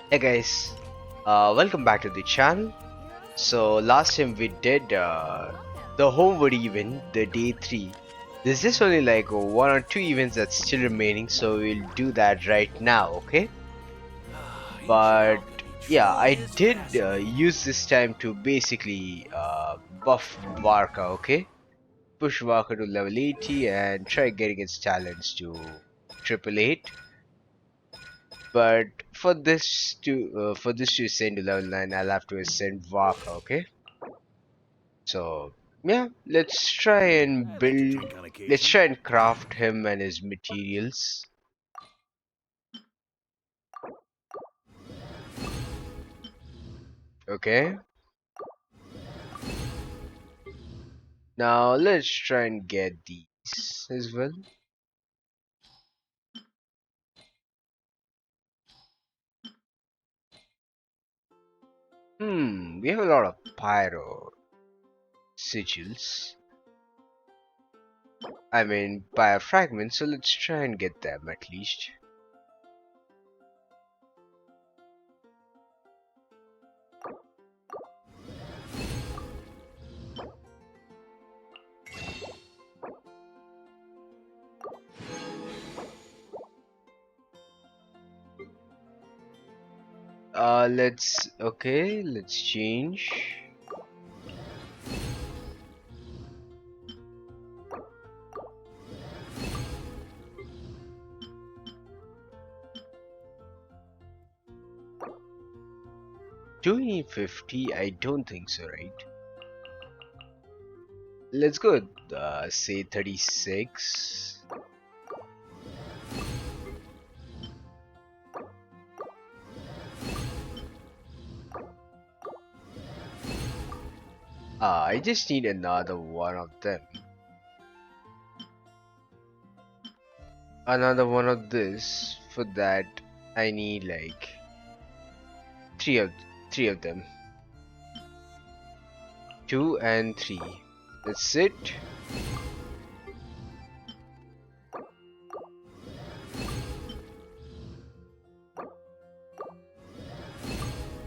Hey guys, welcome back to the channel. So last time we did the homeward event, the day 3. There's just only like one or two events that's still remaining, so we'll do that right now, okay? But yeah, I did use this time to basically buff Varka, okay? Push Varka to level 80 and try getting its talents to triple 8. But for this to ascend to level 9, I'll have to ascend Vaka, okay? So yeah, let's try and craft him and his materials. Okay, now let's try and get these as well. We have a lot of pyro sigils. I mean pyro fragments, so let's try and get them at least. Let's change. Do we need 50? I don't think so, right? Let's go with, say 36. I just need another one of them. Another one of this. For that, I need like three of three of them. 2 and 3. That's it.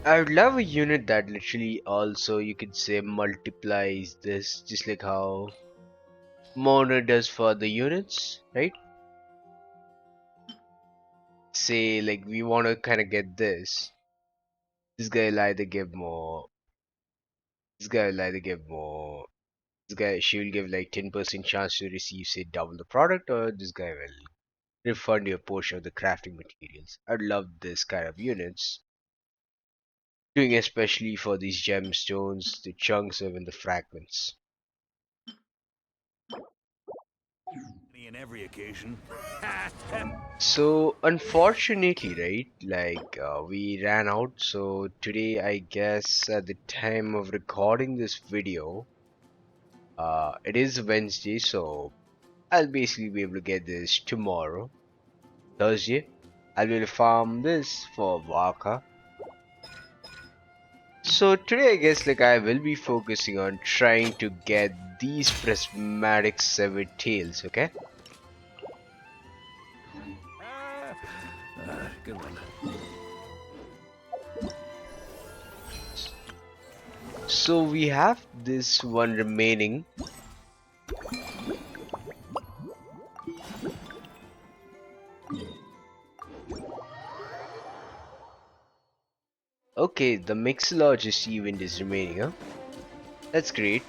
I would love a unit that literally also you could say multiplies this, just like how Mono does for the units, right? Say like we want to kind of get this. This guy will either give more. This guy will either give more. This guy, she will give like 10% chance to receive say double the product, or this guy will refund you a portion of the crafting materials. I'd love this kind of units. Doing especially for these gemstones, the chunks, or even the fragments. In every occasion. So unfortunately, right, like we ran out. So today, I guess at the time of recording this video, it is Wednesday. So I'll basically be able to get this tomorrow, Thursday. I'll be able to farm this for Vaka. So today I guess like I will be focusing on trying to get these prismatic severed tails, okay? Good one. So we have this one remaining. Okay, the mixologist event is remaining, huh? That's great.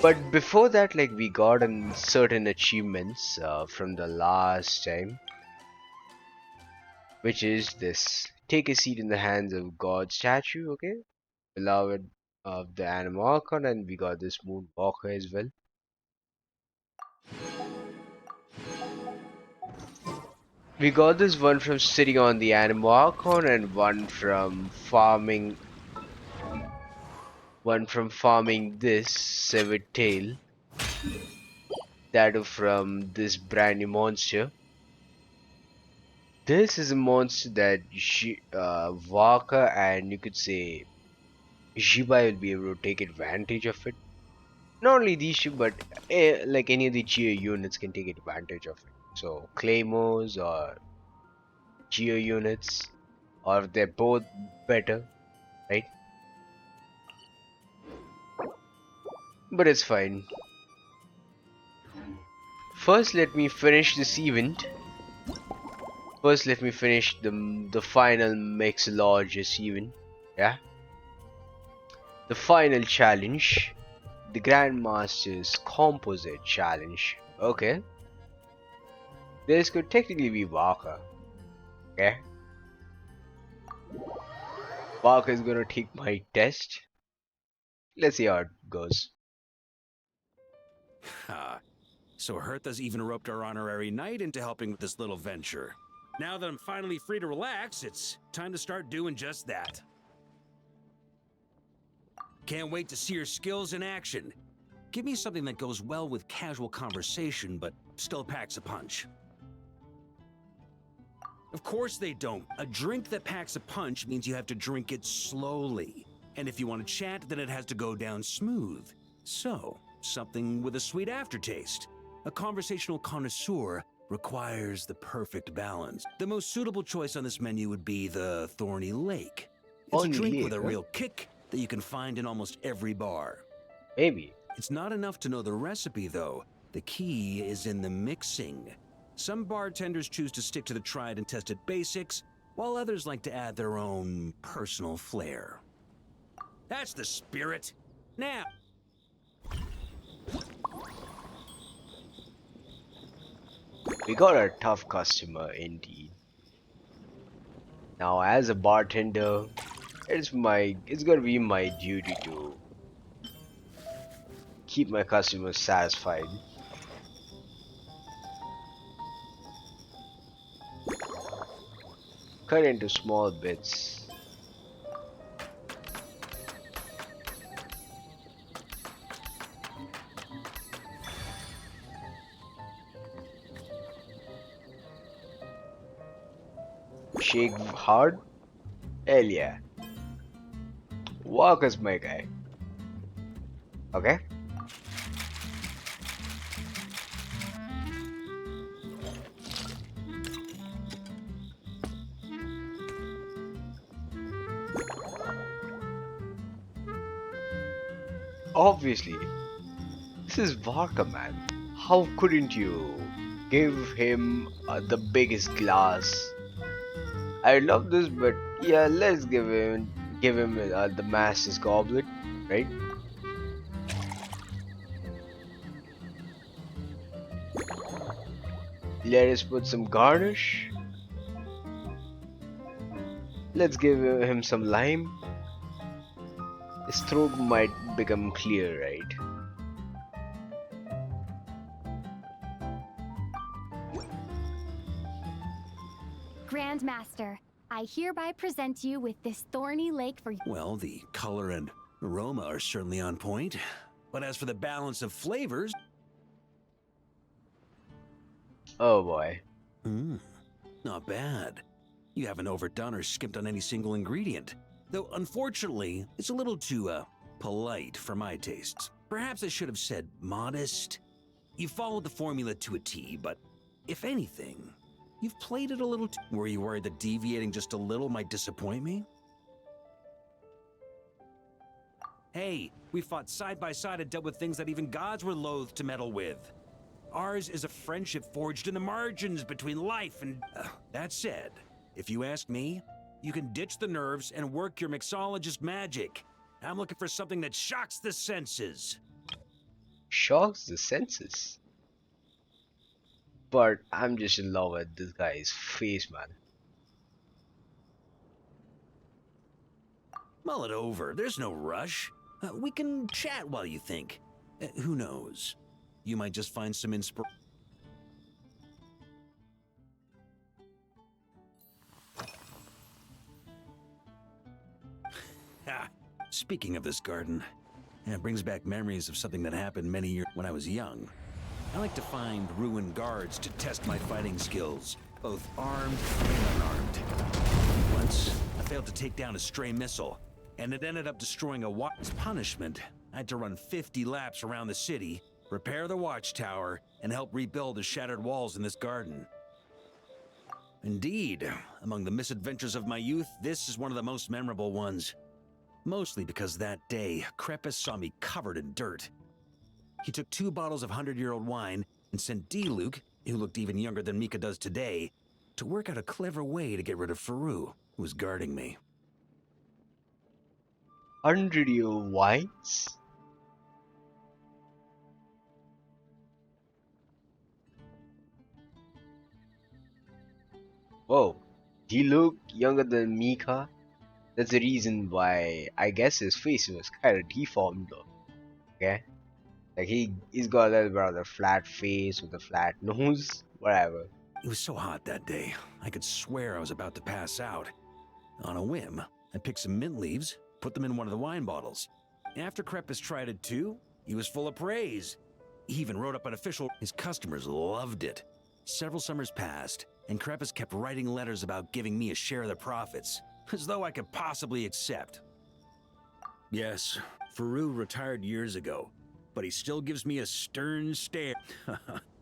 But before that, like we got certain achievements from the last time, which is this: take a seat in the hands of God statue, okay? Beloved of the animal archon, and we got this moonwalker as well. We got this one from sitting on the animal archon, and one from farming this severed tail. That from this brand new monster. This is a monster that Waka and you could say Jibai will be able to take advantage of it. Not only these two, but like any of the Geo units can take advantage of it. So Claymores or Geo units. or they're both better, right? But it's fine. First, let me finish this event. First, let me finish the final Mixologist event. Yeah, the final challenge, the Grandmaster's Composite Challenge. Okay, this could technically be Walker. Okay, Walker is gonna take my test. Let's see how it goes. Ha. So Hertha's even roped our honorary knight into helping with this little venture. Now that I'm finally free to relax, it's time to start doing just that. Can't wait to see your skills in action. Give me something that goes well with casual conversation, but still packs a punch. Of course they don't. A drink that packs a punch means you have to drink it slowly. And if you want to chat, then it has to go down smooth. So, something with a sweet aftertaste. A conversational connoisseur requires the perfect balance. The most suitable choice on this menu would be the Thorny Lake. It's a drink with a real kick that you can find in almost every bar. Maybe. It's not enough to know the recipe, though. The key is in the mixing. Some bartenders choose to stick to the tried and tested basics, while others like to add their own personal flair. That's the spirit. Now, We got a tough customer indeed. Now, as a bartender, it's gonna be my duty to keep my customers satisfied. Cut into small bits. Shake hard? Hell yeah. Walker's my guy. Okay? Obviously, this is Walker, man. How couldn't you give him the biggest glass? I love this, but yeah, let's give him the Master's Goblet, right? Let us put some garnish. Let's give him some lime. His throat might become clear, right? Grandmaster, I hereby present you with this Thorny Lake for well, the color and aroma are certainly on point. But as for the balance of flavors... Oh boy. Not bad. You haven't overdone or skimped on any single ingredient. Though, unfortunately, it's a little too, polite for my tastes. Perhaps I should have said modest. You followed the formula to a T, but if anything, you've played it a little too... Were you worried that deviating just a little might disappoint me? Hey, we fought side by side and dealt with things that even gods were loath to meddle with. Ours is a friendship forged in the margins between life and... that said, if you ask me, you can ditch the nerves and work your mixologist magic. I'm looking for something that shocks the senses. Shocks the senses. But I'm just in love with this guy's face, man. Mull it over. There's no rush. We can chat while you think. Who knows? You might just find some inspiration. Speaking of this garden, it brings back memories of something that happened many years when I was young. I like to find ruined guards to test my fighting skills, both armed and unarmed. Once, I failed to take down a stray missile, and it ended up destroying a watch's punishment. I had to run 50 laps around the city, repair the watchtower, and help rebuild the shattered walls in this garden. Indeed, among the misadventures of my youth, this is one of the most memorable ones. Mostly because that day, Krepus saw me covered in dirt. He took 2 bottles of 100-year-old wine and sent D-Luke, who looked even younger than Mika does today, to work out a clever way to get rid of Faru, who was guarding me. 100-year wines? Whoa, he look younger than Mika? That's the reason why I guess his face was kind of deformed though. Okay? Like he's got a little bit of a flat face with a flat nose, whatever. It was so hot that day, I could swear I was about to pass out. On a whim, I picked some mint leaves, put them in one of the wine bottles. After Krepus tried it too, he was full of praise. He even wrote up an official. His customers loved it. Several summers passed, and Krepus kept writing letters about giving me a share of the profits, as though I could possibly accept. Yes, Faru retired years ago, but he still gives me a stern stare.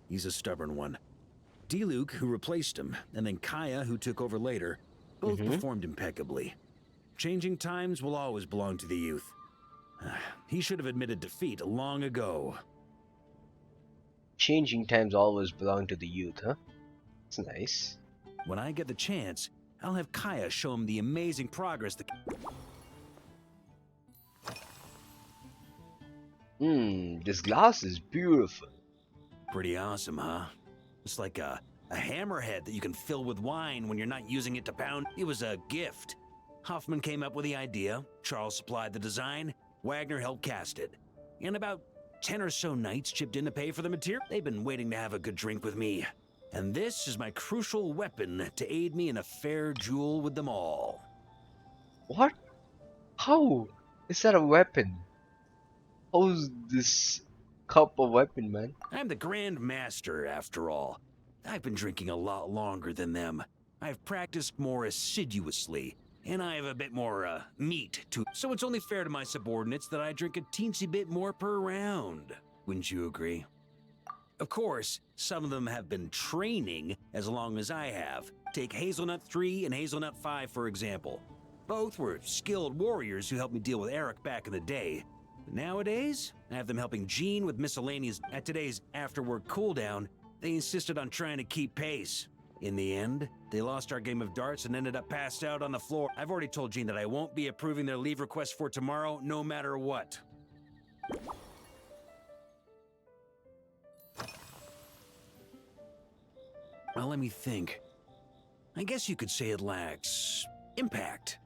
He's a stubborn one. D-Luke, who replaced him, and then Kaya, who took over later, both performed impeccably. Changing times will always belong to the youth. He should have admitted defeat long ago. Changing times always belong to the youth, huh? It's nice. When I get the chance, I'll have Kaya show him the amazing progress that... This glass is beautiful. Pretty awesome, huh? It's like a hammerhead that you can fill with wine when you're not using it to pound. It was a gift. Hoffman came up with the idea, Charles supplied the design, Wagner helped cast it. And about 10 or so knights chipped in to pay for the material. They've been waiting to have a good drink with me. And this is my crucial weapon to aid me in a fair duel with them all. What? How? Is that a weapon? How's this cup a weapon, man? I'm the Grand Master, after all. I've been drinking a lot longer than them. I've practiced more assiduously, and I have a bit more, meat to... So it's only fair to my subordinates that I drink a teensy bit more per round. Wouldn't you agree? Of course, some of them have been training as long as I have. Take Hazelnut 3 and Hazelnut 5, for example. Both were skilled warriors who helped me deal with Eric back in the day. Nowadays, I have them helping Jean with miscellaneous. At today's after-work cooldown, they insisted on trying to keep pace. In the end, they lost our game of darts and ended up passed out on the floor. I've already told Jean that I won't be approving their leave request for tomorrow, no matter what. Well, let me think. I guess you could say it lacks impact.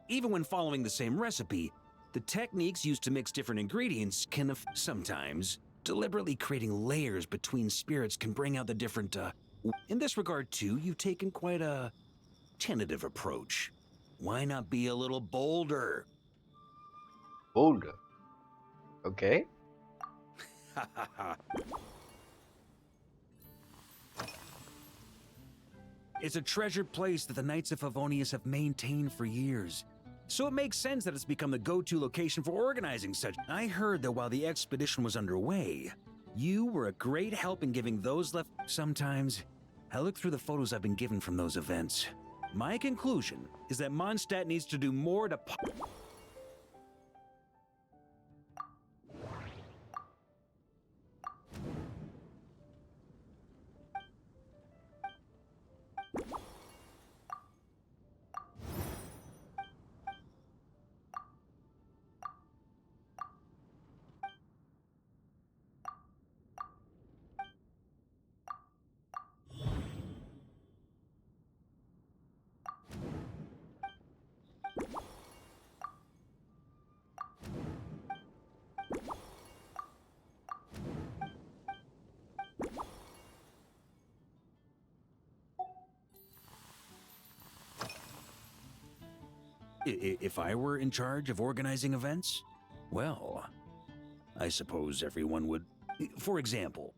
Even when following the same recipe, the techniques used to mix different ingredients can sometimes deliberately creating layers between spirits can bring out the different, In this regard, too, you've taken quite a tentative approach. Why not be a little bolder? Boulder. Okay. It's a treasured place that the Knights of Favonius have maintained for years. So it makes sense that it's become the go-to location for organizing such. I heard that while the expedition was underway, you were a great help in giving those left. Sometimes, I look through the photos I've been given from those events. My conclusion is that Mondstadt needs to do more to... If I were in charge of organizing events, well, I suppose everyone would... For example,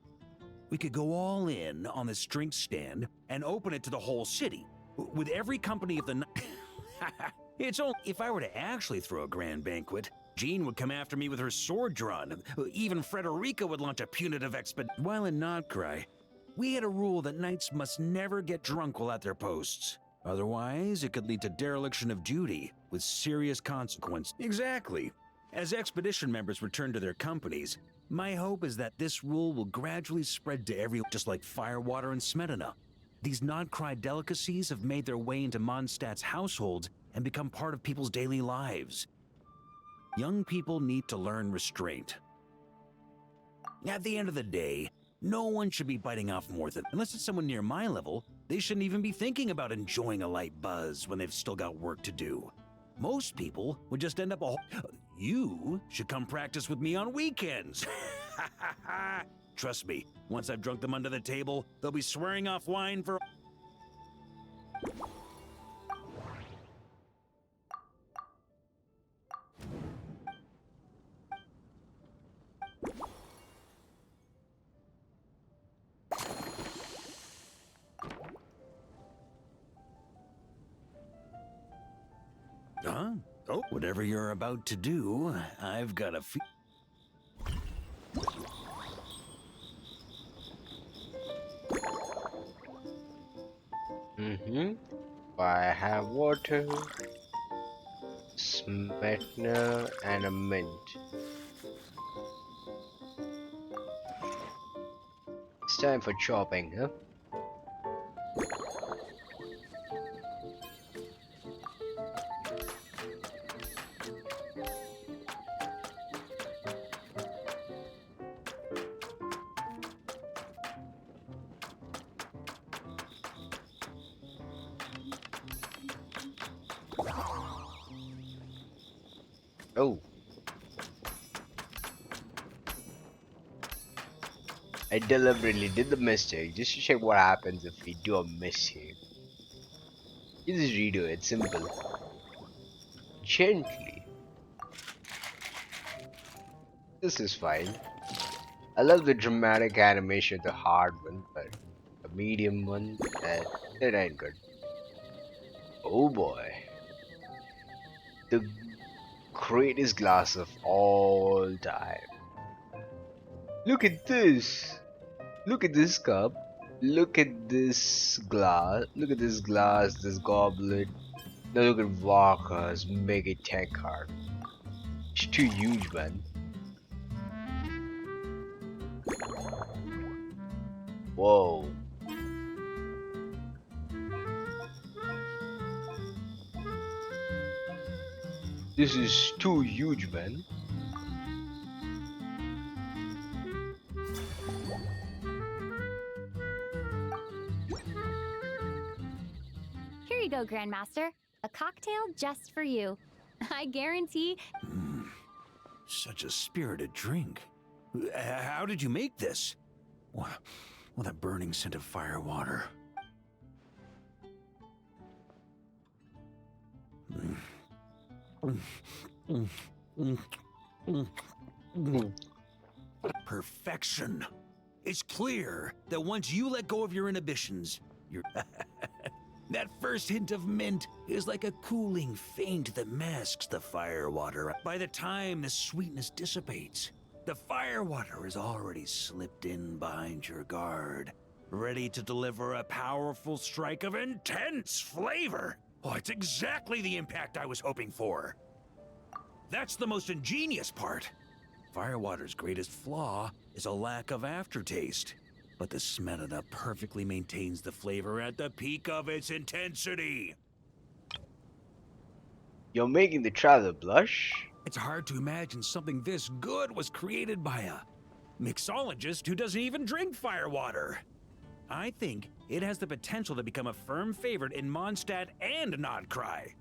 we could go all in on this drink stand and open it to the whole city, with every company of the night. It's only... If I were to actually throw a grand banquet, Jean would come after me with her sword drawn. Even Frederica would launch a punitive expedition. While in Nod-Krai, We had a rule that knights must never get drunk while at their posts. Otherwise, it could lead to dereliction of duty, with serious consequence. Exactly. As expedition members return to their companies, my hope is that this rule will gradually spread to everyone, just like firewater and Snezhnayan. These Nod-Krai delicacies have made their way into Mondstadt's households and become part of people's daily lives. Young people need to learn restraint. At the end of the day, no one should be biting off more than, unless it's someone near my level, they shouldn't even be thinking about enjoying a light buzz when they've still got work to do. Most people would just end up You should come practice with me on weekends. Trust me, once I've drunk them under the table, they'll be swearing off wine for... Huh? Oh, whatever you're about to do, I've got a I have water, sweetener, and a mint. It's time for chopping, huh? Oh. I deliberately did the mistake just to check what happens if we do a mistake. You just redo it, simple. Gently. This is fine. I love the dramatic animation of the hard one, but the medium one, that ain't good. Oh boy. The greatest glass of all time. Look at this. Look at this cup. Look at this glass. Look at this glass, this goblet. Now look at Walker's mega tank card. It's too huge, man. Whoa. This is too huge, man. Here you go, Grandmaster. A cocktail just for you. I guarantee. Such a spirited drink. How did you make this? What a burning scent of firewater. Perfection. It's clear that once you let go of your inhibitions, that first hint of mint is like a cooling feint that masks the firewater. By the time the sweetness dissipates, the firewater is already slipped in behind your guard, ready to deliver a powerful strike of intense flavor. Oh, it's exactly the impact I was hoping for. That's the most ingenious part. Firewater's greatest flaw is a lack of aftertaste, but the Snezhnayan perfectly maintains the flavor at the peak of its intensity. You're making the traveler blush? It's hard to imagine something this good was created by a mixologist who doesn't even drink firewater. I think it has the potential to become a firm favorite in Mondstadt and Nod-Krai.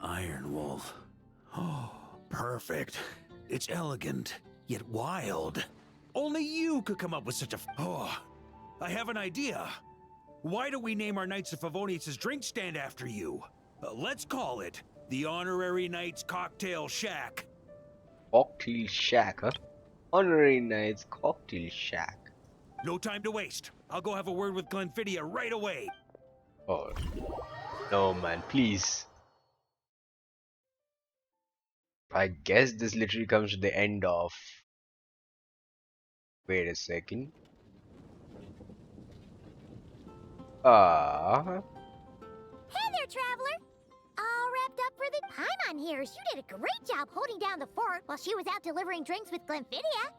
Iron Wolf. Oh, perfect. It's elegant, yet wild. Only you could come up with such a... Oh, I have an idea. Why don't we name our Knights of Favonius' drink stand after you? Let's call it the Honorary Knights Cocktail Shack. Cocktail Shack, huh? Honorary Knights Cocktail Shack. No time to waste. I'll go have a word with Glenfiddich right away. Oh, no man, please. I guess this literally comes to the end of. Wait a second. Ah, Hey there, traveler! All wrapped up for the Paimon here. You did a great job holding down the fort while she was out delivering drinks with Glenfidia.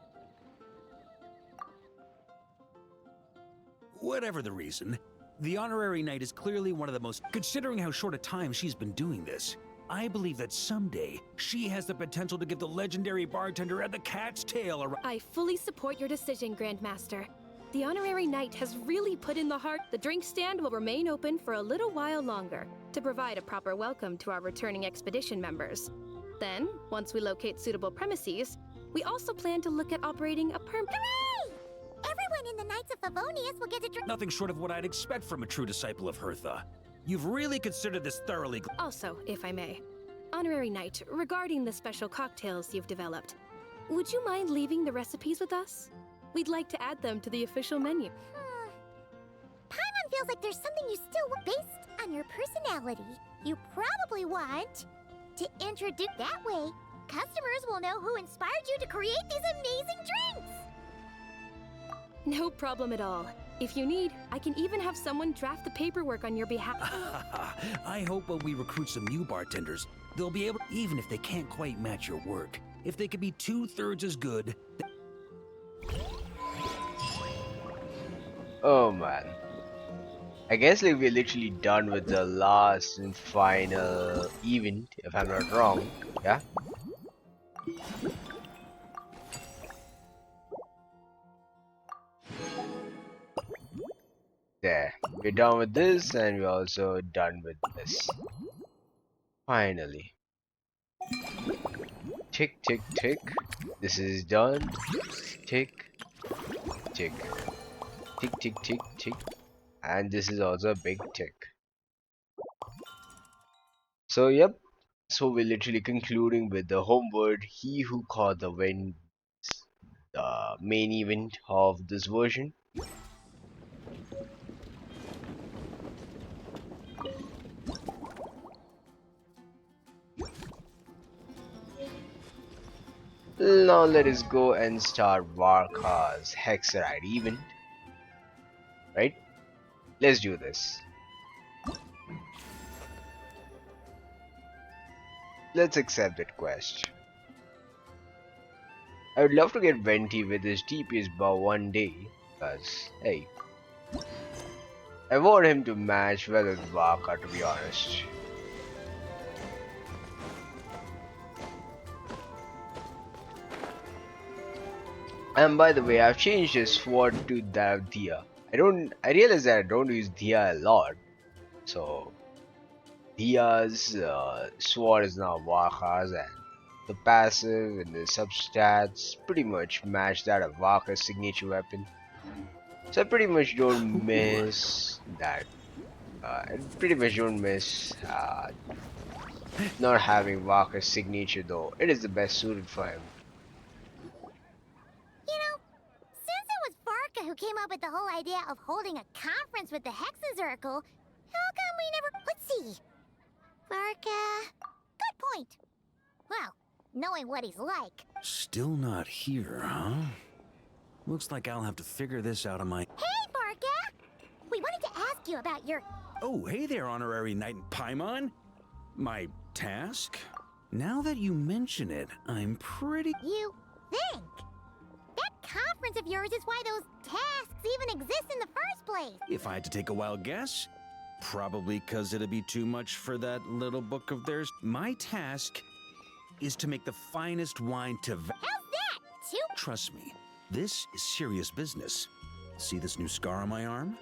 Whatever the reason, the honorary knight is clearly one of the most. Considering how short a time she's been doing this, I believe that someday she has the potential to give the legendary bartender and the cat's tail a. I fully support your decision, Grandmaster. The honorary knight has really put in the heart. The drink stand will remain open for a little while longer to provide a proper welcome to our returning expedition members. Then, once we locate suitable premises, we also plan to look at operating a Hooray! Everyone in the Knights of Favonius will get to drink. Nothing short of what I'd expect from a true disciple of Hertha. You've really considered this thoroughly. Also, if I may, honorary knight, regarding the special cocktails you've developed, would you mind leaving the recipes with us? We'd like to add them to the official menu. Paimon feels like there's something you still want based on your personality. You probably want to introduce that way. Customers will know who inspired you to create these amazing drinks. No problem at all. If you need, I can even have someone draft the paperwork on your behalf. I hope when we recruit some new bartenders, they'll be able, even if they can't quite match your work, if they could be 2/3 as good. oh man. I guess like we're literally done with the last and final event, if I'm not wrong. Yeah. There. We're done with this, and we're also done with this. Finally. Tick, tick, tick. This is done. Tick, tick. Tick, tick, tick, tick. And this is also a big tick. So, yep. So, we're literally concluding with the homeward He Who Caught the Wind, the main event of this version. Now let us go and start Varka's Hexerite event. Right? Let's do this. Let's accept that quest. I would love to get Venti with his TPS bow one day, cause hey, I want him to match well with Varka, to be honest. And by the way, I've changed his sword to that of Dia. I realize that I don't use Dia a lot, so Dia's sword is now Varka's, and the passive and the substats pretty much match that of Varka's signature weapon. So I pretty much don't miss that. I pretty much don't miss not having Varka's signature, though it is the best suited for him. You know, since it was Varka who came up with the whole idea of holding a conference with the Hexazircle, how come we never... Let's see. Varka... Good point. Well, knowing what he's like... Still not here, huh? Looks like I'll have to figure this out on my... Hey, Varka! We wanted to ask you about your... Oh, hey there, honorary knight in Paimon. My task? Now that you mention it, I'm pretty... You think? That conference of yours is why those tasks even exist in the first place. If I had to take a wild guess, probably because it'd be too much for that little book of theirs. My task is to make the finest wine to... How's that? Trust me, this is serious business. See this new scar on my arm?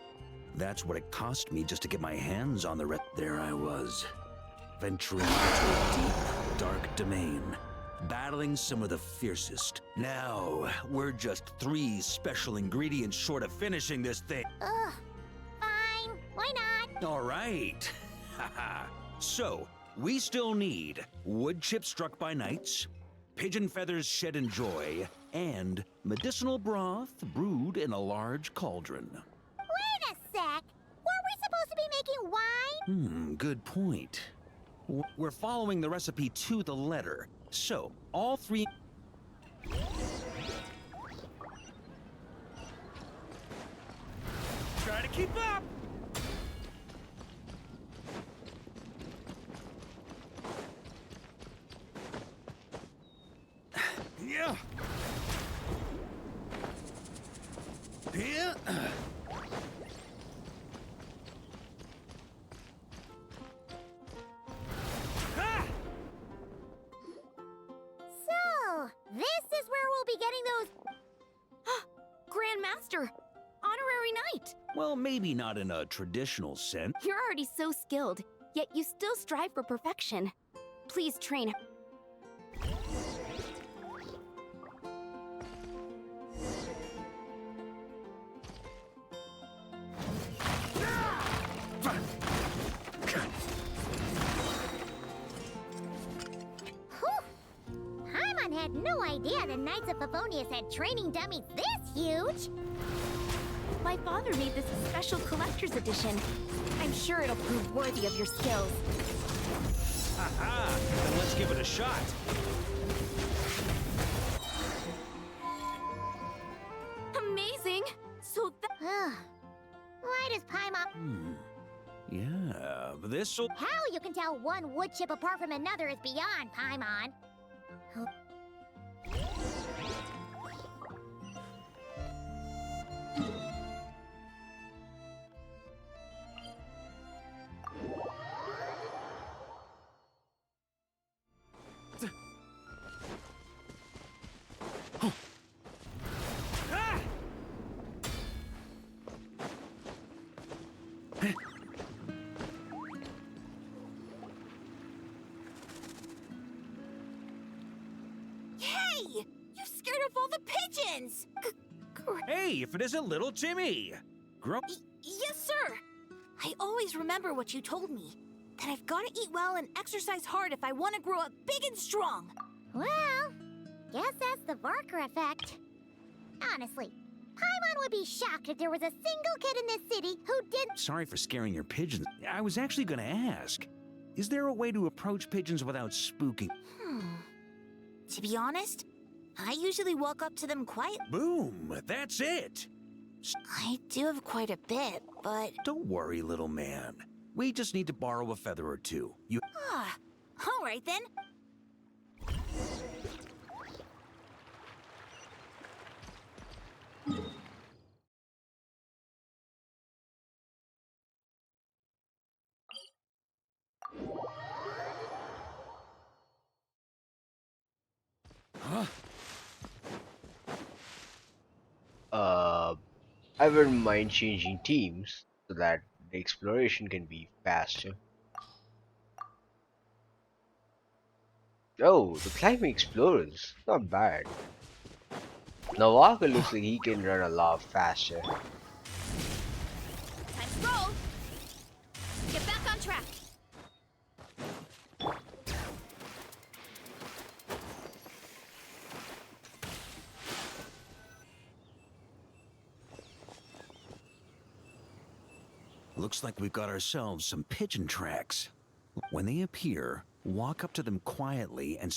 That's what it cost me just to get my hands on the There I was, venturing into a deep, dark domain, battling some of the fiercest. Now, we're just 3 special ingredients short of finishing this thing. Ugh. Fine. Why not? All right. Haha. So, we still need wood chips struck by knights, pigeon feathers shed in joy, and medicinal broth brewed in a large cauldron. Wait a sec. Weren't we supposed to be making wine? Good point. We're following the recipe to the letter, So, all three... Try to keep up! Yeah. Yeah. Ah! So, this is where we'll be getting those. Grandmaster! Honorary Knight! Well, maybe not in a traditional sense. You're already so skilled, yet you still strive for perfection. Please train. Paimon had no idea the Knights of Favonius had training dummies this huge. My father made this a special collector's edition. I'm sure it'll prove worthy of your skills. Haha! Then let's give it a shot. Amazing! So Why does Paimon... Yeah, this'll... How you can tell one wood chip apart from another is beyond Paimon. Hey! You're scared of all the pigeons! Hey, if it isn't little Timmy! Yes, sir! I always remember what you told me. That I've gotta eat well and exercise hard if I want to grow up big and strong. Well, guess that's the Barker effect. Honestly, Paimon would be shocked if there was a single kid in this city who didn't... Sorry for scaring your pigeons. I was actually gonna ask. Is there a way to approach pigeons without spooking? To be honest, I usually walk up to them quiet. Boom! That's it! I do have quite a bit, but... Don't worry, little man. We just need to borrow a feather or two. You... All right then. I wouldn't mind changing teams so that the exploration can be faster. Oh, the climbing explorers, not bad. Now Walker looks like he can run a lot faster. Time to roll. Get back on track. Looks like we've got ourselves some pigeon tracks. When they appear, walk up to them quietly and...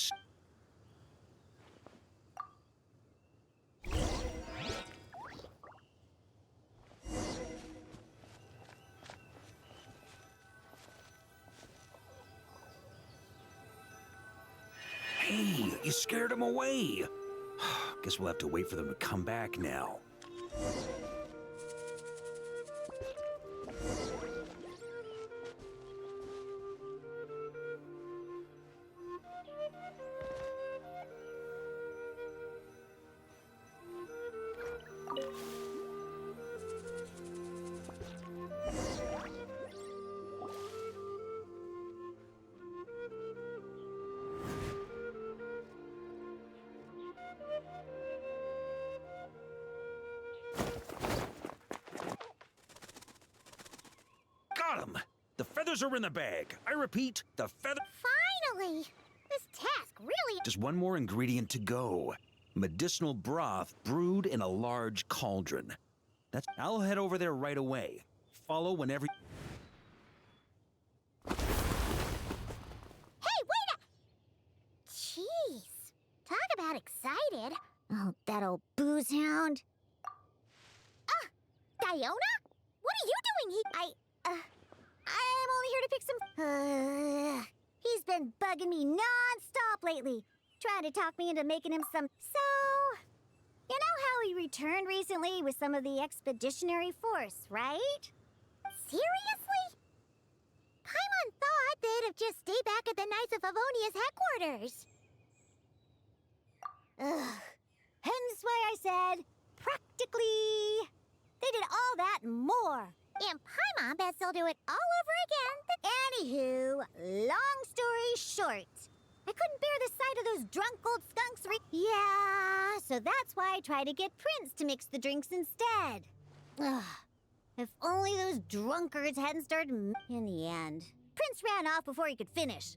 Hey, you scared them away. Guess we'll have to wait for them to come back now. Got 'em! The feathers are in the bag. I repeat, the feather... Finally! This task really... Just one more ingredient to go. Medicinal broth brewed in a large cauldron. I'll head over there right away. Follow whenever... Hey, wait a... Oh, that old booze hound. Ah, Diona? What are you doing here? I'm only here to pick some... he's been bugging me non-stop lately, trying to talk me into making him some... So, you know how he returned recently with some of the expeditionary force, right? Seriously? Paimon thought they'd have just stayed back at the Knights of Favonia's headquarters. Ugh. Hence why I said, practically. They did all that and more. And Paimon bets they'll do it all over again. Anywho, long story short, I couldn't bear the sight of those drunk old skunks yeah, so that's why I tried to get Prince to mix the drinks instead. Ugh. If only those drunkards hadn't started in the end. Prince ran off before he could finish.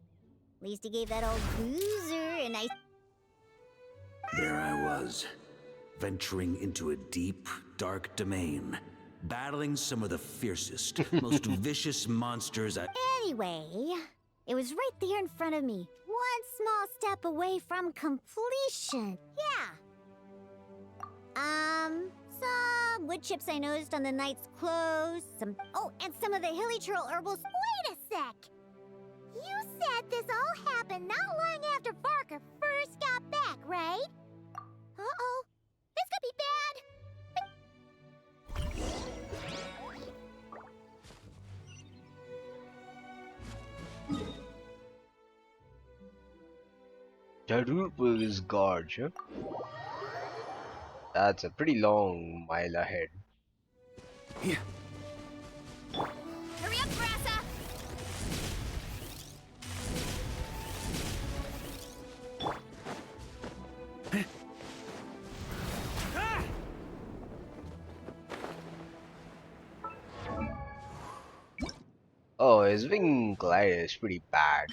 At least he gave that old boozer a nice... There I was, venturing into a deep, dark domain, battling some of the fiercest, most vicious monsters Anyway, it was right there in front of me. One small step away from completion. Yeah. Some wood chips I noticed on the knight's clothes. And some of the hilly churl herbals. Wait a sec. You said this all happened not long after Varka first got back, right? Uh-oh. This could be bad. Tapoplays Gorge, huh? That's a pretty long mile ahead. Yeah. Hurry up, Grassa! Oh, his wing glider is pretty bad.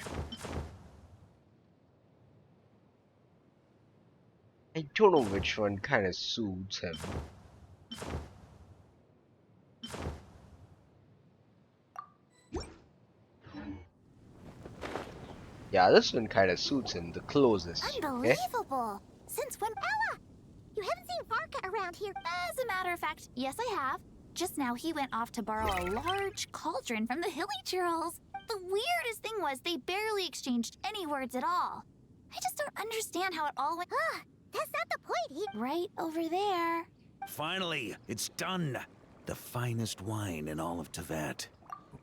I don't know which one kind of suits him. Yeah, this one kind of suits him the closest. Okay? Unbelievable. Since when... Ella! You haven't seen Varka around here. As a matter of fact, yes, I have. Just now he went off to borrow a large cauldron from the Hilly Churls. The weirdest thing was they barely exchanged any words at all. I just don't understand how it all went. That's not the point. Right over there. Finally, it's done. The finest wine in all of Teyvat.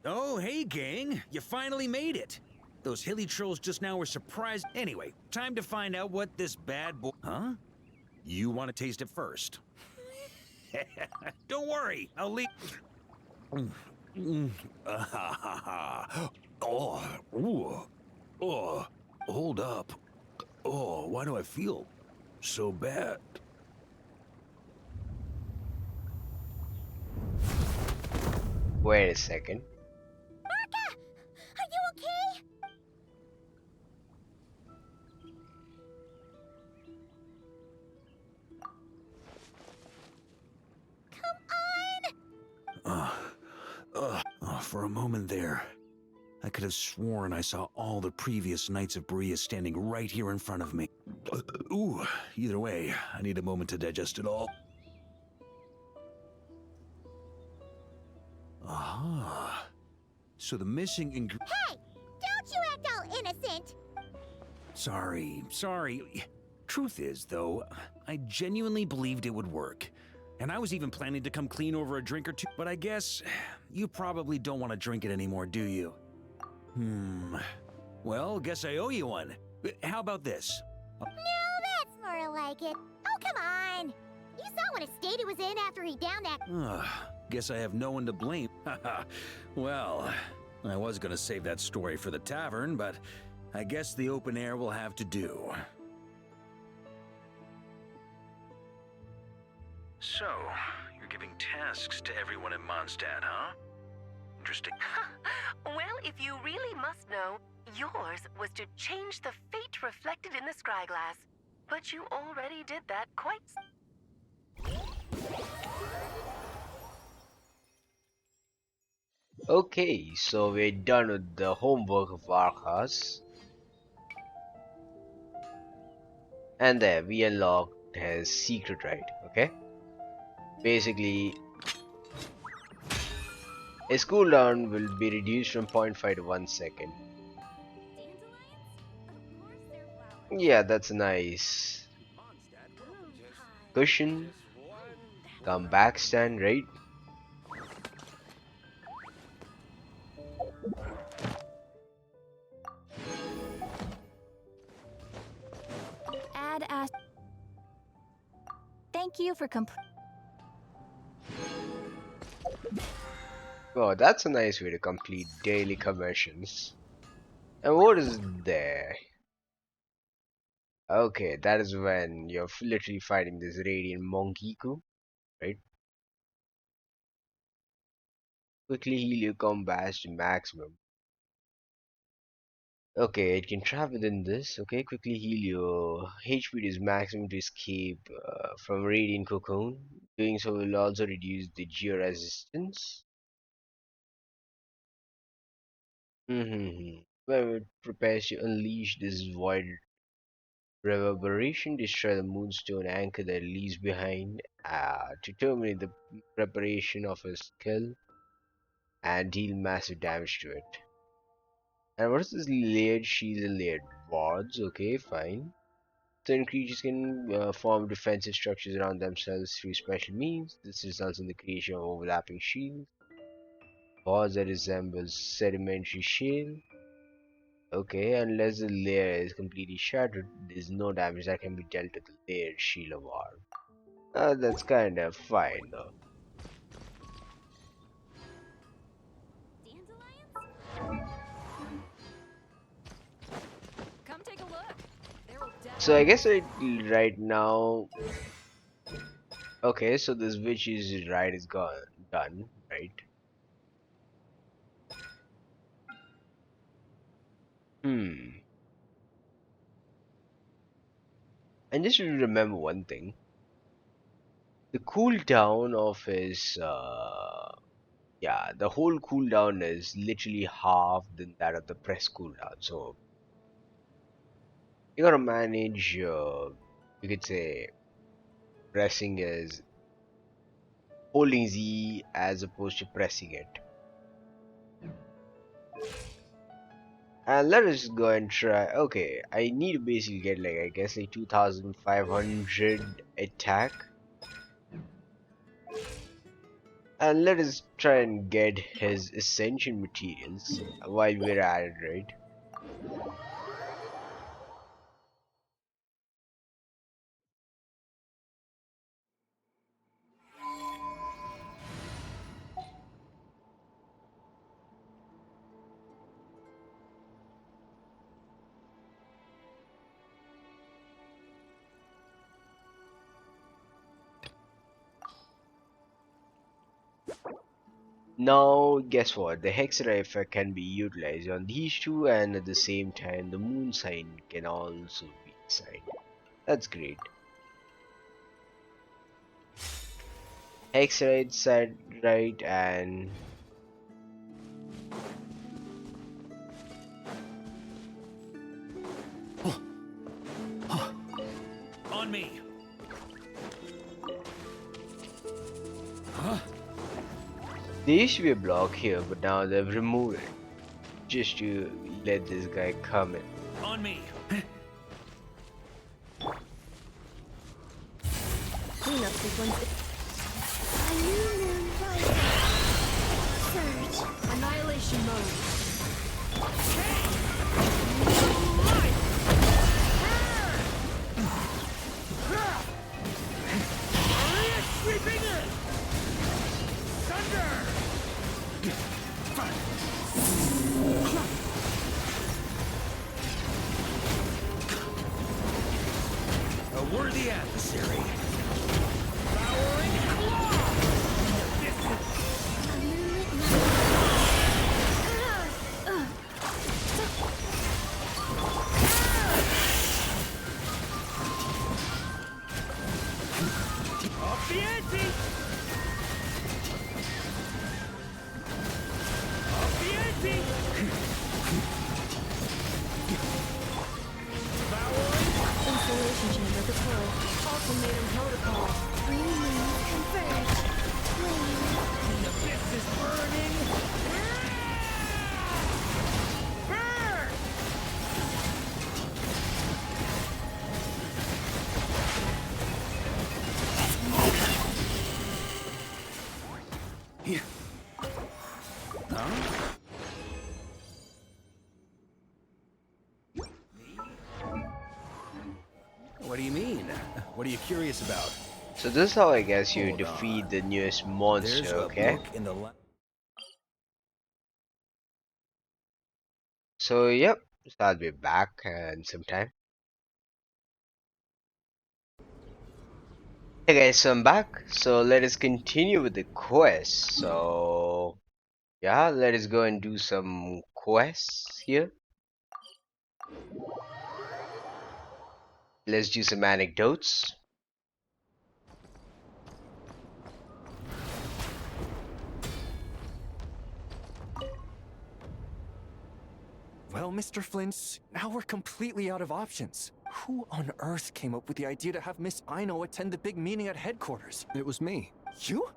Oh, hey, gang. You finally made it. Those hilly trolls just now were surprised. Anyway, time to find out what this bad boy... Huh? You want to taste it first? Don't worry, I'll leave... Hold up. Oh, why do I feel so bad? Wait a second. Varka! Are you okay? For a moment there, I could have sworn I saw all the previous Knights of Berea standing right here in front of me. Ooh, either way, I need a moment to digest it all. Aha. So the missing ingredient... Hey! Don't you act all innocent! Sorry. Truth is, though, I genuinely believed it would work. And I was even planning to come clean over a drink or two, but I guess you probably don't want to drink it anymore, do you? Well, guess I owe you one. How about this? No, that's more like it. Oh, come on! You saw what a state it was in after he downed that... Guess I have no one to blame. Well, I was gonna save that story for the tavern, but I guess the open air will have to do. So, you're giving tasks to everyone in Mondstadt, huh? Interesting. Well, if you really must know, yours was to change the fate reflected in the scryglass. But you already did that quite... Okay, so we're done with the homework of Arcas. And there we unlocked his secret right. Okay, basically his cooldown will be reduced from 0.5 to 1 second. Yeah, that's nice. Cushion, come back stand, right? Add as. Thank you for Oh, that's a nice way to complete daily commissions. And what is there? Okay, that is when you're literally fighting this radiant Monkiku, right? Quickly heal your combats to maximum. Okay, it can trap within this. Okay, quickly heal your HP to its maximum to escape from radiant cocoon. Doing so will also reduce the geo resistance. When it prepares to unleash this void reverberation, destroy the moonstone anchor that leaves behind to terminate the preparation of a skill and deal massive damage to it. And what is this layered shield and layered wards? Okay, fine. Certain creatures can form defensive structures around themselves through special means. This results in the creation of overlapping shields, wards that resemble sedimentary shale. Okay, unless the layer is completely shattered, there's no damage that can be dealt to the layered shield or ward. That's kind of fine though. Come take a look. So I guess right now, okay, so this witch's ride is done, right? Hmm. And just remember one thing: the cooldown of his, yeah, the whole cooldown is literally half than that of the press cooldown. So you gotta manage, you could say, pressing is holding Z as opposed to pressing it. And let us go and try. Okay, I need to basically get like, I guess, like 2500 attack. And let us try and get his ascension materials while we're at it, right? Now, guess what? The Hexera effect can be utilized on these two, and at the same time, the moon sign can also be assigned. That's great. Hexera side right, and On me. there used to be a block here, but now they've removed it just to let this guy come in. On me. Cleanup sequence. A new moon rising. Surge. Annihilation mode. Sweeping in. Thunder. A worthy adversary. Powering A moonlit night. off the ante. Off the ante. Installation chamber deployed. Ultimatum Huh? What do you mean? What are you curious about? So this is how I guess you Hold defeat on. the newest There's monster, a okay? book in the So yep, so I'll be back in some time. Hey guys, so I'm back. So let us continue with the quest. So yeah, let us go and do some quests here. Let's do some anecdotes. Well, Mr. Flint's, now we're completely out of options. Who on earth came up with the idea to have Miss Aino attend the big meeting at headquarters? It was me. You?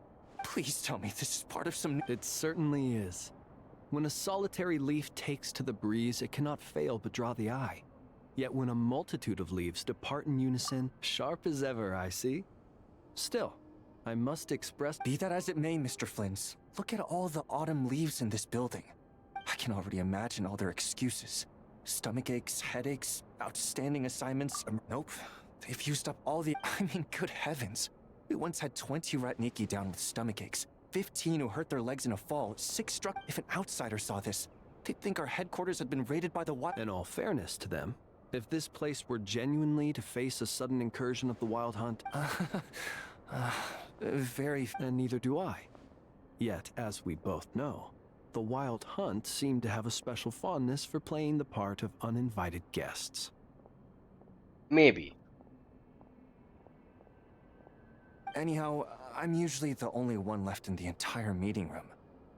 Please tell me this is part of some... It certainly is. When a solitary leaf takes to the breeze, it cannot fail but draw the eye. Yet when a multitude of leaves depart in unison, sharp as ever, I see. Still, I must express... Be that as it may, Mr. Flint's, look at all the autumn leaves in this building. I can already imagine all their excuses. Stomach aches, headaches, outstanding assignments. Nope. They've used up all the... I mean, good heavens. We once had 20 Ratniki down with stomach aches, 15 who hurt their legs in a fall, 6 struck... If an outsider saw this, they'd think our headquarters had been raided by the wild... In all fairness to them, if this place were genuinely to face a sudden incursion of the Wild Hunt... very... And neither do I. Yet, as we both know, the Wild Hunt seemed to have a special fondness for playing the part of uninvited guests. Maybe. Anyhow, I'm usually the only one left in the entire meeting room.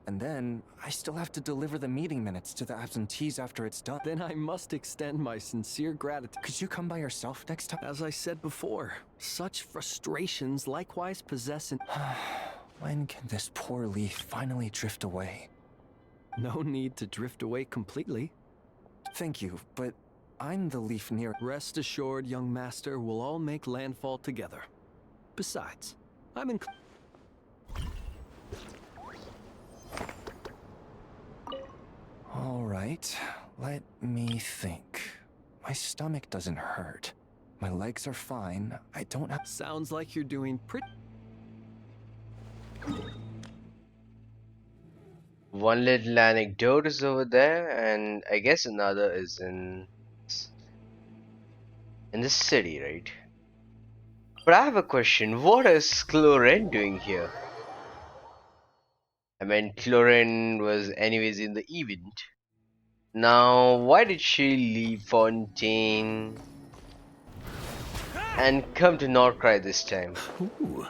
And then, I still have to deliver the meeting minutes to the absentees after it's done. Then I must extend my sincere gratitude. Could you come by yourself next time? As I said before, such frustrations likewise possess an... When can this poor leaf finally drift away? No need to drift away completely. Thank you, but I'm the leaf near... Rest assured, young master, we'll all make landfall together. Besides, I'm in... All right, let me think. My stomach doesn't hurt. My legs are fine. I don't have... Sounds like you're doing pretty... One little anecdote is over there, and I guess another is in the city, right? But I have a question. What is Cloren doing here? I mean, Cloren was anyways in the event. Now, why did she leave Fontaine and come to Nod-Krai this time? Ooh.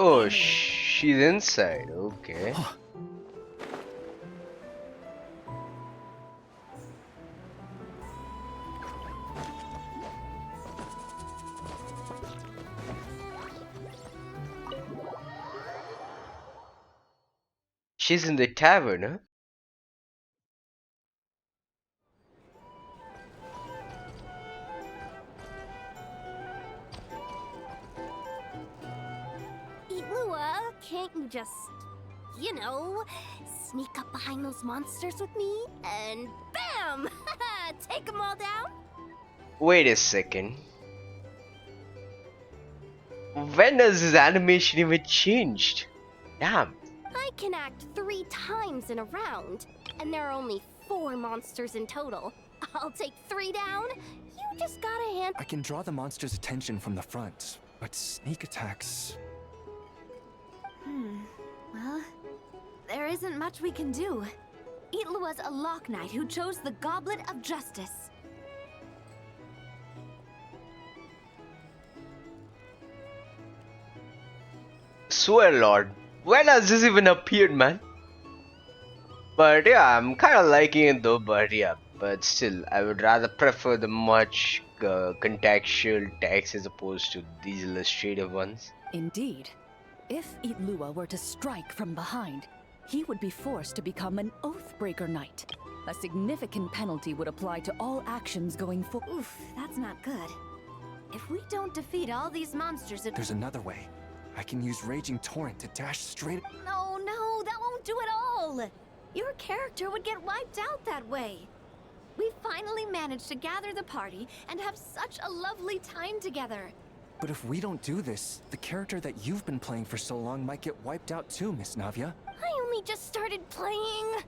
Oh, she's inside. Okay. She's in the tavern, huh? Lua, can't you just, you know, sneak up behind those monsters with me and bam! Take them all down? Wait a second. When does his animation even changed? Damn. I can act 3 times in a round, and there are only 4 monsters in total. I'll take 3 down. You just gotta hand. I can draw the monster's attention from the front, but sneak attacks... Well, there isn't much we can do. Itlua's a Lock Knight who chose the Goblet of Justice. Swear Lord, when has this even appeared, man? But yeah, I'm kind of liking it though, but yeah, but still, I would rather prefer the much contextual text as opposed to these illustrative ones. Indeed. If Itlua were to strike from behind, he would be forced to become an Oathbreaker Knight. A significant penalty would apply to all actions going forward. Oof, that's not good. If we don't defeat all these monsters, There's another way. I can use Raging Torrent to dash straight. No, that won't do it all! Your character would get wiped out that way. We finally managed to gather the party and have such a lovely time together. But if we don't do this, the character that you've been playing for so long might get wiped out too, Miss Navia. I only just started playing.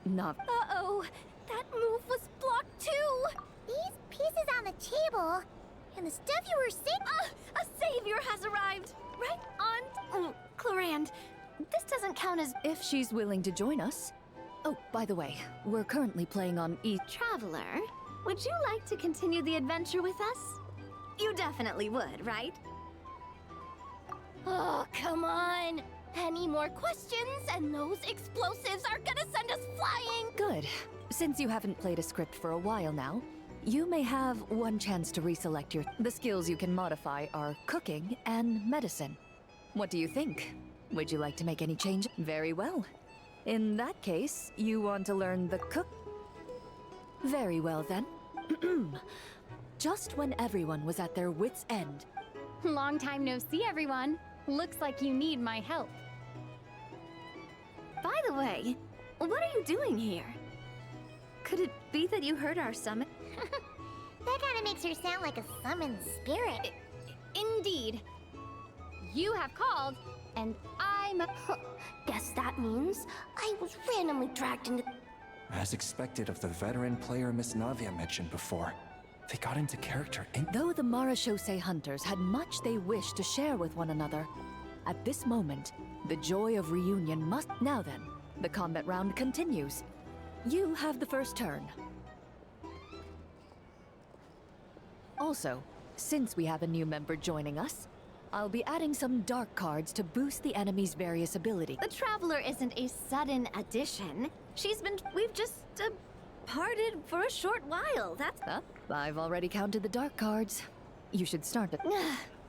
Nav. Uh-oh, that move was blocked too! These pieces on the table and the stuff you were saying. A savior has arrived! Right on... Clorand, this doesn't count as... If she's willing to join us. Oh, by the way, we're currently playing on Traveler, would you like to continue the adventure with us? You definitely would, right? Oh, come on! Any more questions and those explosives are gonna send us flying! Good. Since you haven't played a script for a while now, you may have one chance to reselect your... The skills you can modify are cooking and medicine. What do you think? Would you like to make any change? Very well. In that case, you want to learn the cook... Very well then. Just when everyone was at their wits' end. Long time no see, everyone. Looks like you need my help. By the way, what are you doing here? Could it be that you heard our summon? That kind of makes her sound like a summoned spirit. Indeed. You have called, and I'm... Guess that means I was randomly dragged into... As expected of the veteran player Miss Navia mentioned before, they got into character in... Though the Marashose hunters had much they wished to share with one another, at this moment, the joy of reunion must... Now then, the combat round continues. You have the first turn. Also, since we have a new member joining us, I'll be adding some dark cards to boost the enemy's various ability. The Traveler isn't a sudden addition. We've just, parted for a short while, that's... I've already counted the dark cards. You should start it.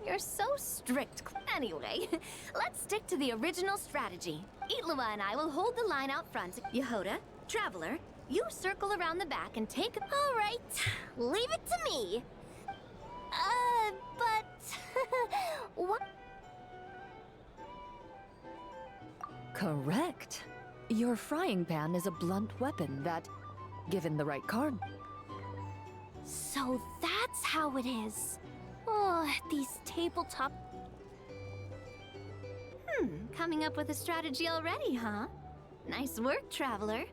You're so strict. Anyway, let's stick to the original strategy. Itlua and I will hold the line out front. Yehoda, Traveler, you circle around the back and take... All right, leave it to me. But... what? Correct. Your frying pan is a blunt weapon that, given the right card... So that's how it is. Oh, these tabletop... Coming up with a strategy already, huh? Nice work, Traveler.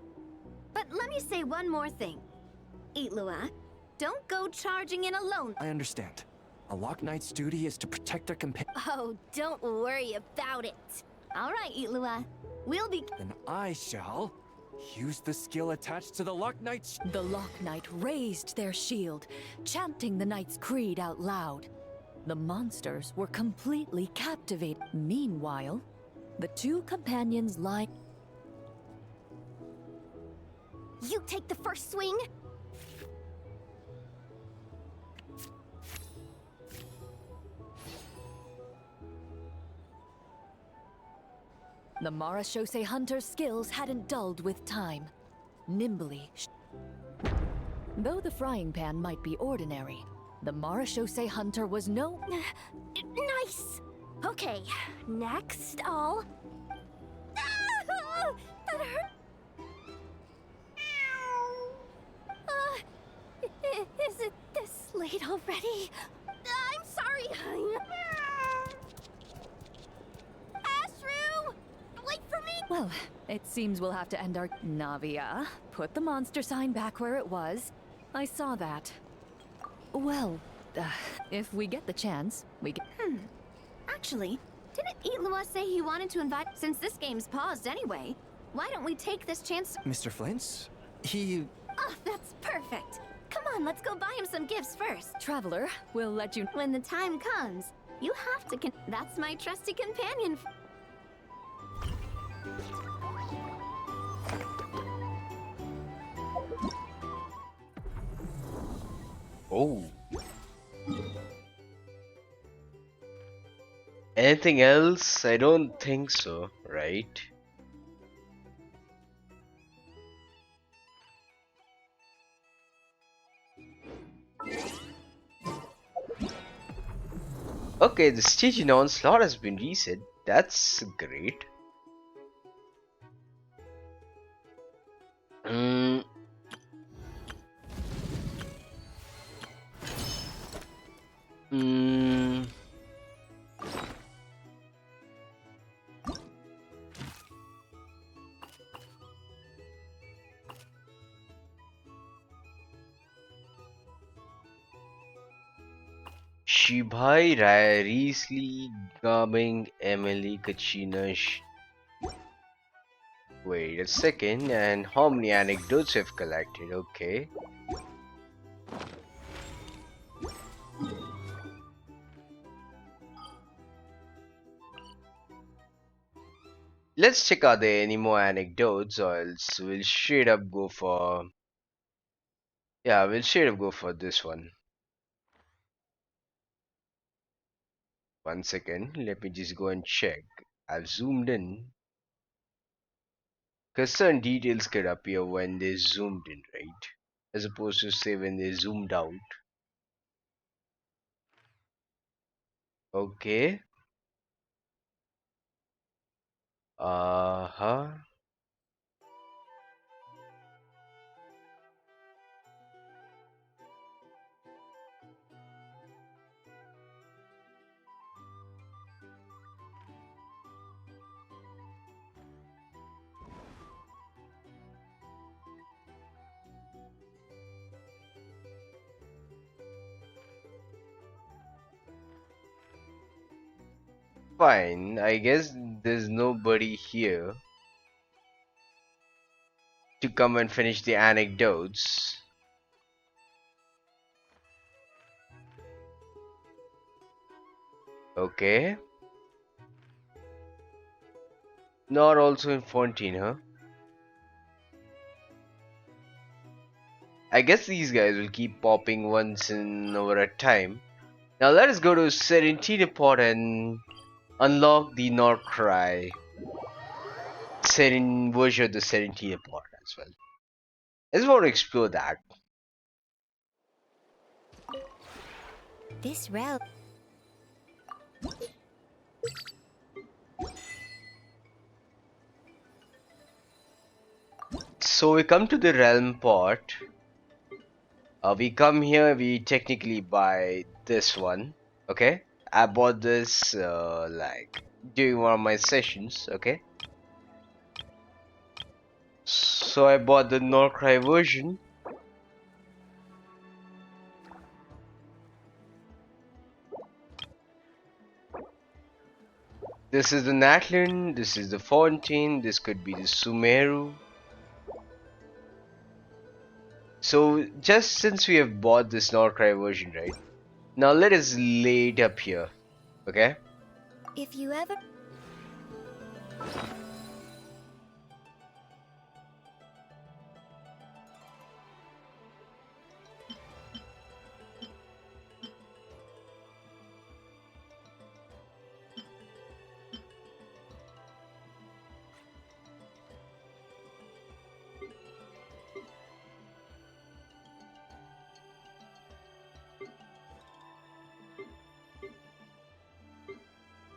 But let me say one more thing. Itlua, don't go charging in alone. I understand. A Lock Knight's duty is to protect their companion. Oh, don't worry about it. All right, Itlua. We'll be... Then I shall use the skill attached to the Lock Knight's... The Lock Knight raised their shield, chanting the Knight's creed out loud. The monsters were completely captivated. Meanwhile, the two companions lie... You take the first swing. The Marashose hunter's skills hadn't dulled with time. Nimbly... Though the frying pan might be ordinary, the Marashose hunter was no... Nice! Okay, next I'll... Ah, that hurt! Is it this late already? I'm sorry! Ashru! Wait for me! Well, it seems we'll have to end our... Navia, put the monster sign back where it was. I saw that. Well, if we get the chance, we can... Actually, didn't Itlua say he wanted to invite... Since this game's paused anyway, why don't we take this chance... Mr. Flint's? He... Oh, that's perfect. Come on, let's go buy him some gifts first. Traveler, we'll let you... When the time comes, you have to... That's my trusty companion. Oh. Anything else? I don't think so, right? Okay, the staging onslaught has been reset. That's great. Mm. Mm. Shibhai Rai Riesli Gabing Emily Kachinash. Wait a second, and how many anecdotes have collected? Okay. Let's check out there any more anecdotes, or else we'll straight up go for. Yeah, we'll straight up go for this one. 1 second, let me just go and check. I've zoomed in. Because certain details could appear when they zoomed in, right? As opposed to say when they zoomed out. Okay. Uh-huh. Fine. I guess there's nobody here to come and finish the anecdotes. Okay. Not also in Fontaine, huh? I guess these guys will keep popping once in over a time. Now let us go to Serentea Pot and unlock the Nod-Krai version of the Serenitea Pot as well. I just want to explore that. This route. So we come to the realm pot. We come here, we technically buy this one. Okay, I bought this like during one of my sessions. Okay, so I bought the Nod-Krai version. This is the Natlan, this is the Fontaine, this could be the Sumeru. So just since we have bought this Nod-Krai version, right? Now let us lay it up here, okay? If you ever.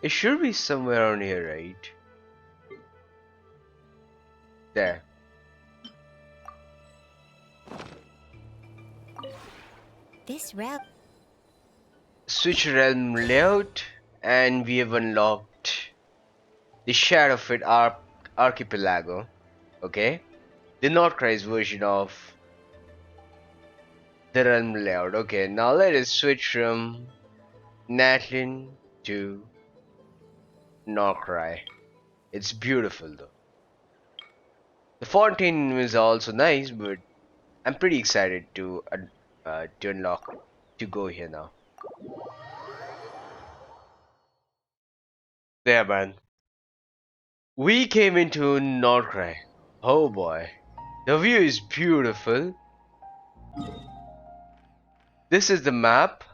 It should be somewhere around here, right? There. This route. Switch realm layout, and we have unlocked the Shadowfit Archipelago. Okay, the Nod-Krai's version of the realm layout. Okay, now let us switch from Natlin to Nod-Krai. It's beautiful though. The Fontaine is also nice, but I'm pretty excited to unlock to go here now. There, man. We came into Nod-Krai. Oh boy, the view is beautiful. This is the map.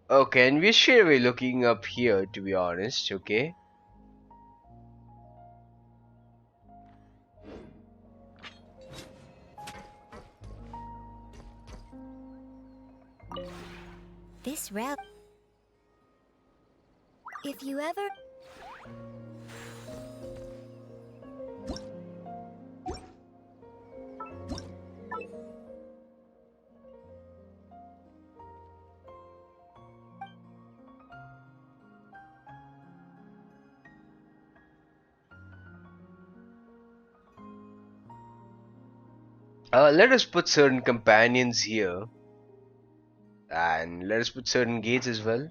Okay, and we're straight away looking up here, to be honest, okay? This route. If you ever. Let us put certain companions here. And let us put certain gates as well.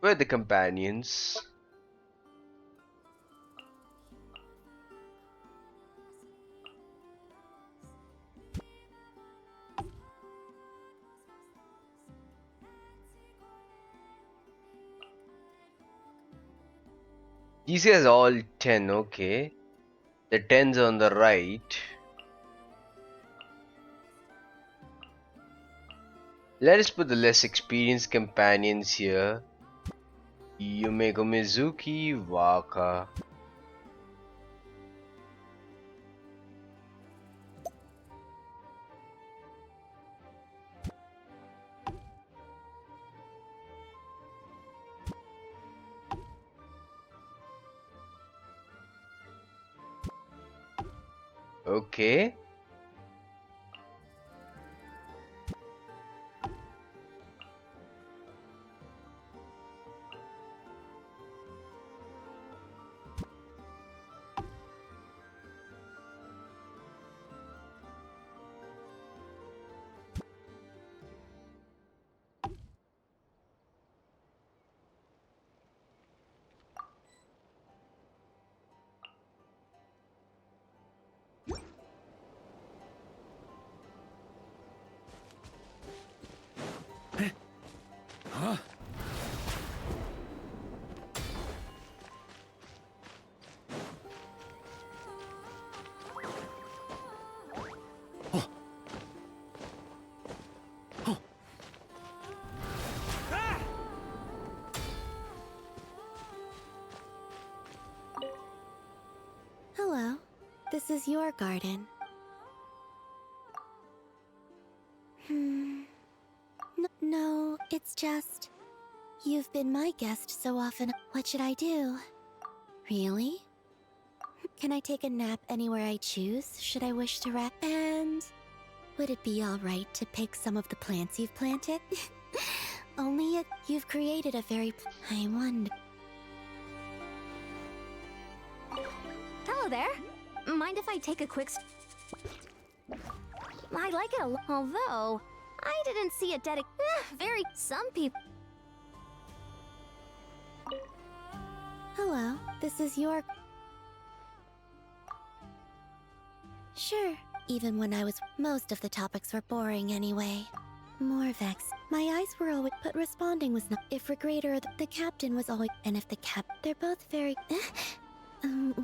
Where are the companions? These guys are all 10, okay. The 10's on the right. Let us put the less experienced companions here. Yumeko Mizuki, Waka. Okay. Huh? Hello. This is your garden. No, it's just. You've been my guest so often. What should I do? Really? Can I take a nap anywhere I choose, should I wish to rest? And would it be alright to pick some of the plants you've planted? Only if you've created a very. I wonder. Hello there. Mind if I take a quick I like it a lot, although I didn't see a very some people. Hello, this is your. Sure, even when I was. Most of the topics were boring anyway. More vex. My eyes were always. But responding was not. If Regrator, the captain was always. And if the they're both very.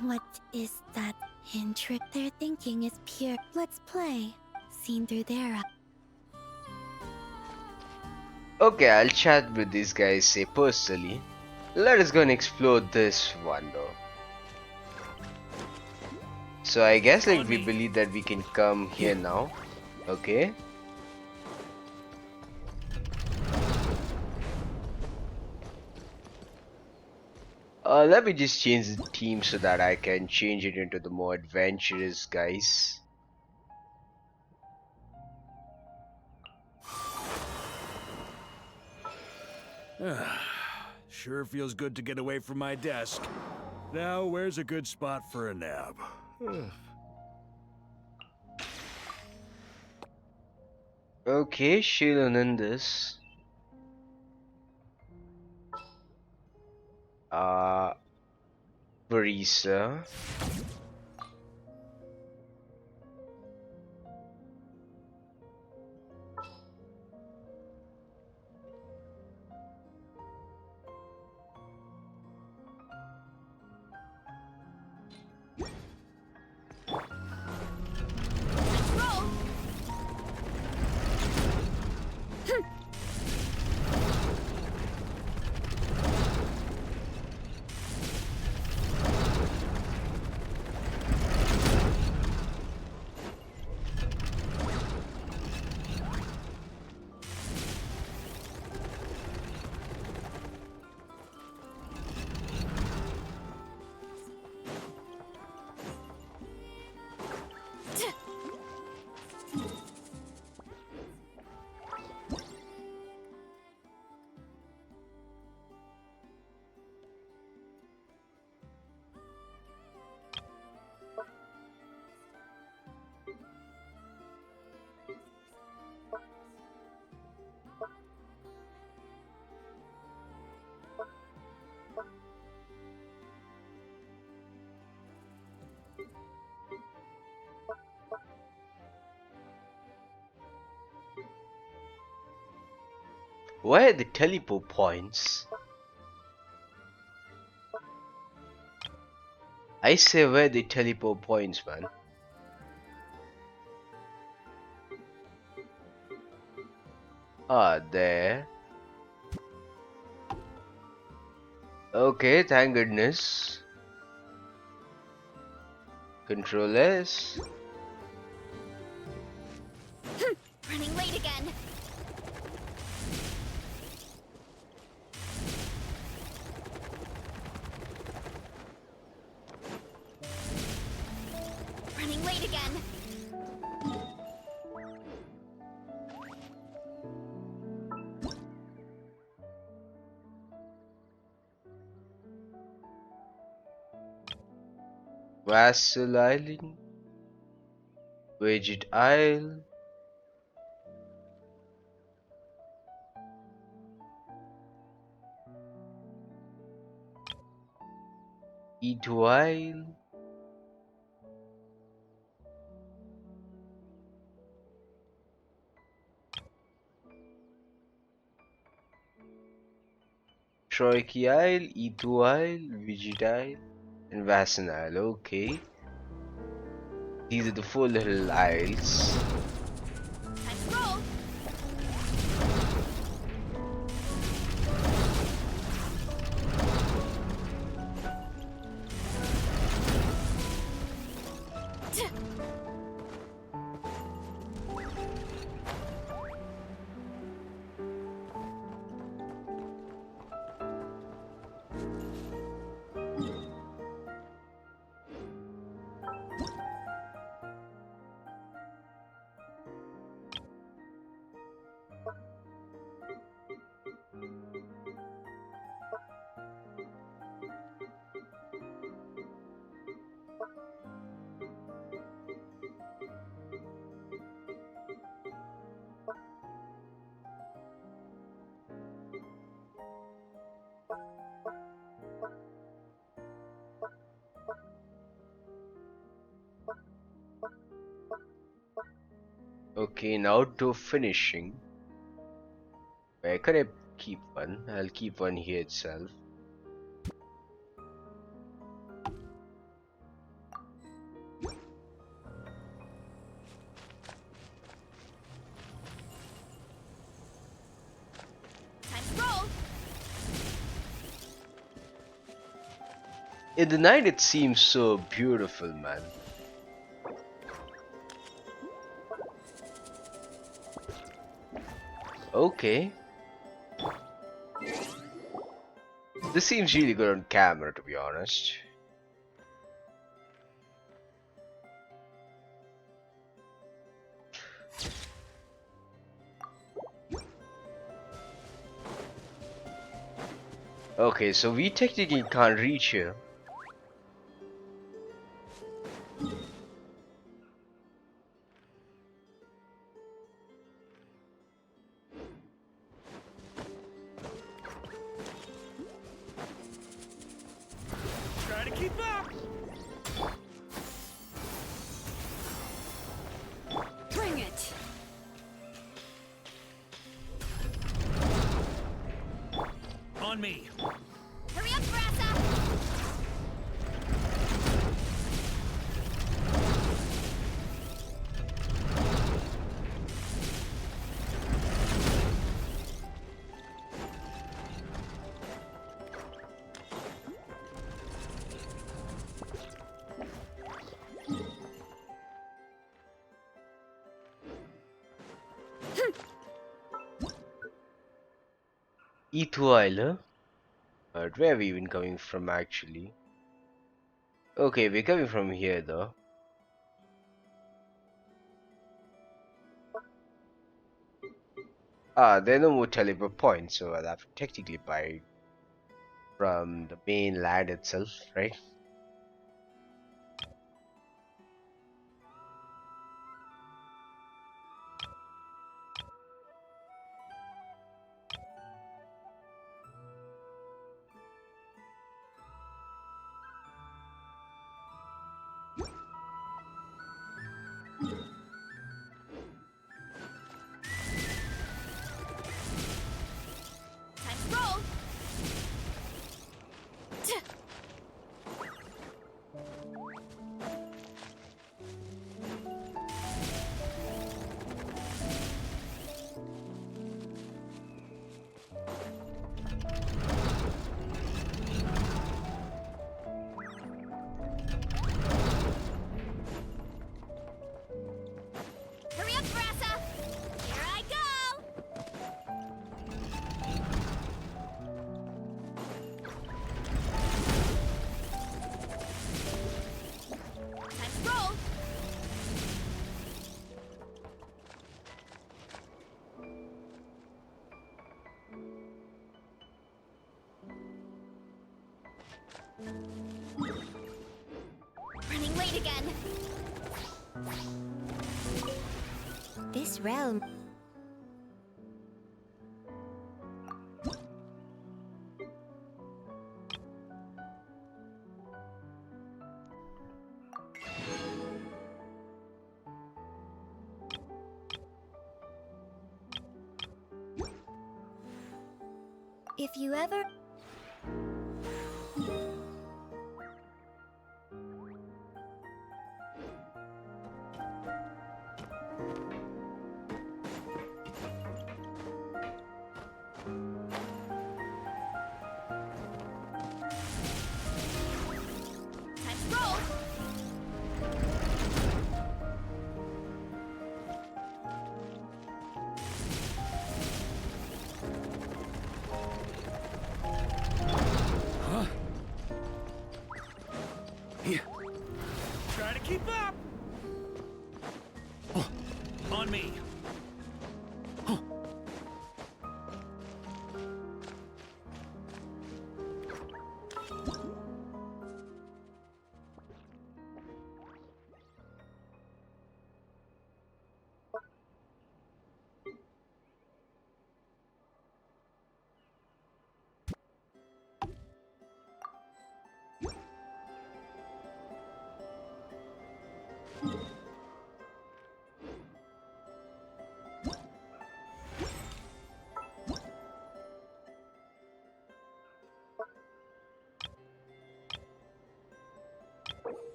What is that? Their thinking is pure. Let's play. Seen through their. Okay, I'll chat with these guys, say personally. Let us go and explore this one though. So I guess like we believe that we can come here now. Okay. Let me just change the team so that I can change it into the more adventurous guys. Sure feels good to get away from my desk. Now, where's a good spot for a nap? Okay, Shailen in this. Barisa. Where are the teleport points? I say where are the teleport points, man? Ah, there. Okay, thank goodness. Control S. Running late again. Running late again. Vassal Island. Widget Isle. E2 Isle. Troiki Isle, E2 Isle, Widget Isle, and Vassal Isle. Okay. These are the 4 little isles. Time to roll. Okay, now to finishing. Where can I keep one? I'll keep one here itself. Time to roll. In the night it seems so beautiful, man. Okay. This seems really good on camera, to be honest. Okay, so we technically can't reach here. Try to keep up. Bring it. On me. Hurry up, Brassa. E2 But where are we even coming from actually? Okay, we're coming from here though. Ah, there are no more teleport points, so I'll have to technically buy from the main land itself, right? Running late again. This realm. If you ever... Let's roll! Try to keep up! On me.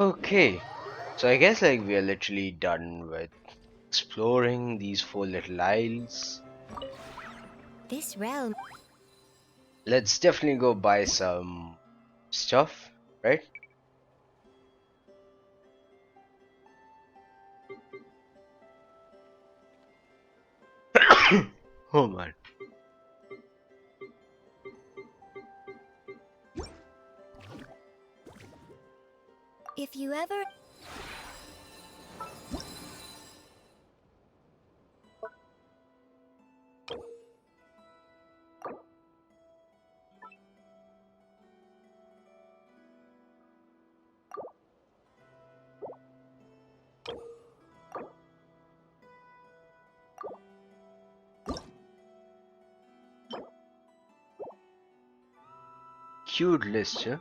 Okay, so I guess like we are literally done with exploring these 4 little isles. This realm. Let's definitely go buy some stuff, right? Oh man. If you ever... Cute list, huh?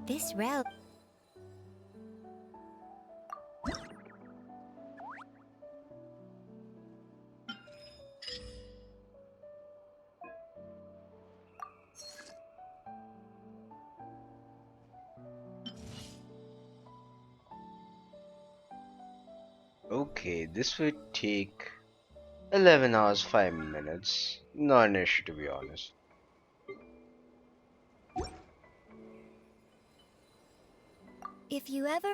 This realm. Okay, this would take 11 hours 5 minutes. Not an issue, to be honest. If you ever...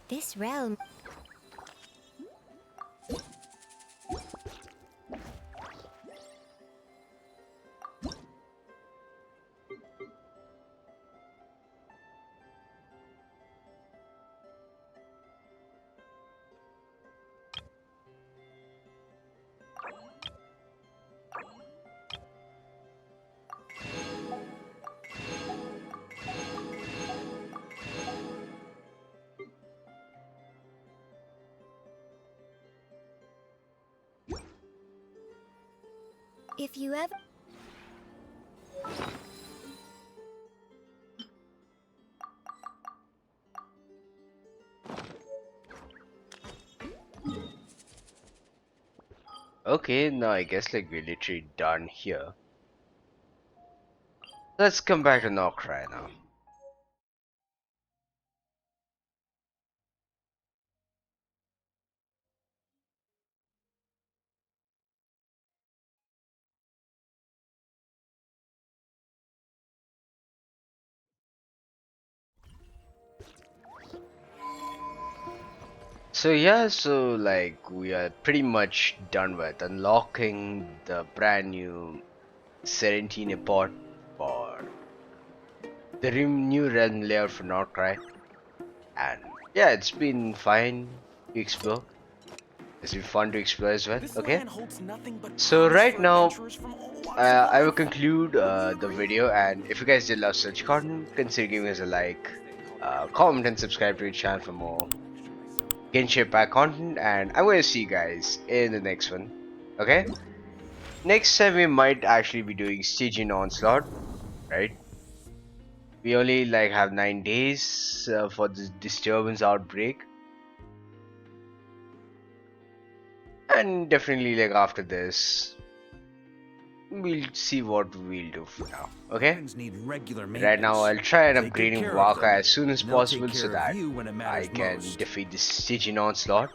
This realm. If you ever... Okay, now I guess like we're literally done here. Let's come back to Nod-Krai now. So yeah, so like we are pretty much done with unlocking the brand new Serenitea Pot for the new realm layer for Nod-Krai. And yeah, it's been fine to explore. It's been fun to explore as well. Okay, so right now I will conclude the video, and if you guys did love such content, consider giving us a like, comment and subscribe to our channel for more GenshinImpact content, and I'm going to see you guys in the next one. Okay, next time we might actually be doing Stygian Onslaught, right? We only like have 9 days for this disturbance outbreak, and definitely like after this we'll see what we'll do for now. Okay, Need regular right now I'll try and They take upgrading care of Waka them, as soon as and they'll possible take so care that of you when it I matters can most. defeat this Stygian Onslaught.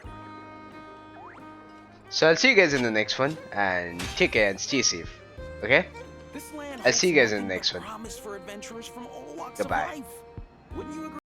So I'll see you guys in the next one, and take care and stay safe. Okay, This land I'll see you holds guys in the nothing but next one. promise for adventurers from all walks of Goodbye. life. Wouldn't you agree?